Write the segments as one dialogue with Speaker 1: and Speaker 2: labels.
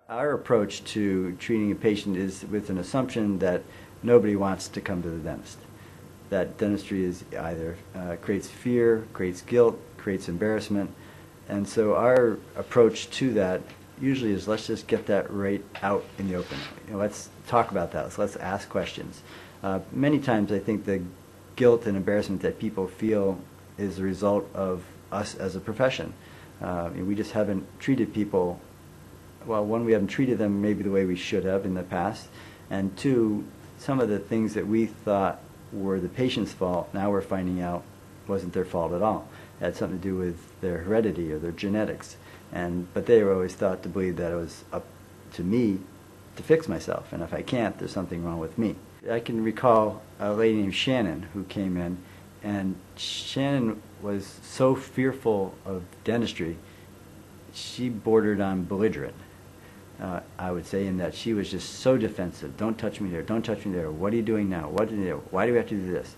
Speaker 1: Our approach to treating a patient is with an assumption that nobody wants to come to the dentist. That dentistry is either creates fear, creates guilt, creates embarrassment. And so our approach to that usually is, let's just get that right out in the open. Let's talk about that. Let's ask questions. Many times I think the guilt and embarrassment that people feel is the result of us as a profession. We just haven't treated people, well, one, we haven't treated them maybe the way we should have in the past, and two, some of the things that we thought were the patient's fault, now we're finding out wasn't their fault at all. It had something to do with their heredity or their genetics. But they were always thought to believe that it was up to me to fix myself, and if I can't, there's something wrong with me. I can recall a lady named Shannon who came in, and Shannon was so fearful of dentistry, she bordered on belligerent. I would say, in that she was just so defensive. Don't touch me there, don't touch me there, what are you doing now, what do you do? Why do we have to do this?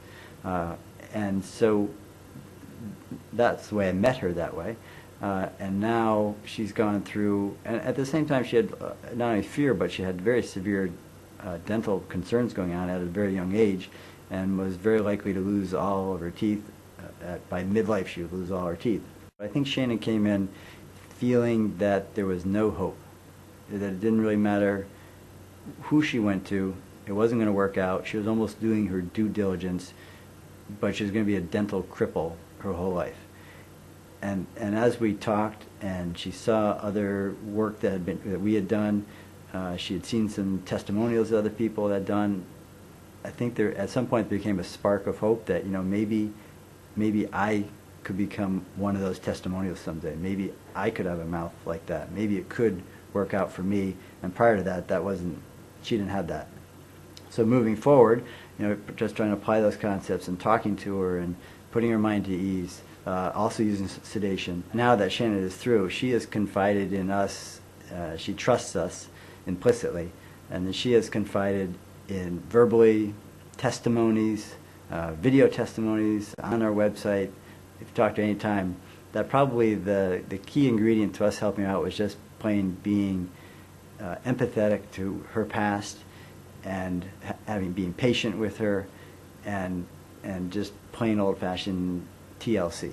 Speaker 1: And so that's the way I met her that way. And now she's gone through, and at the same time she had not only fear, but she had very severe dental concerns going on at a very young age, and was very likely to lose all of her teeth. By midlife she would lose all her teeth. I think Shannon came in feeling that there was no hope, that it didn't really matter who she went to, it wasn't going to work out. She was almost doing her due diligence, but she was going to be a dental cripple her whole life. And as we talked, and she saw other work that we had done, she had seen some testimonials that other people had done. I think there at some point there became a spark of hope that, maybe I could become one of those testimonials someday. Maybe I could have a mouth like that. Maybe it could work out for me. And prior to that, she didn't have that. So moving forward, just trying to apply those concepts and talking to her and putting her mind to ease, also using sedation. Now that Shannon is through, she has confided in us. She trusts us implicitly, and she has confided in verbally, testimonies, video testimonies on our website. If you talk to her any time, that probably the key ingredient to us helping her out was just plain being empathetic to her past, and being patient with her, and just plain old-fashioned TLC.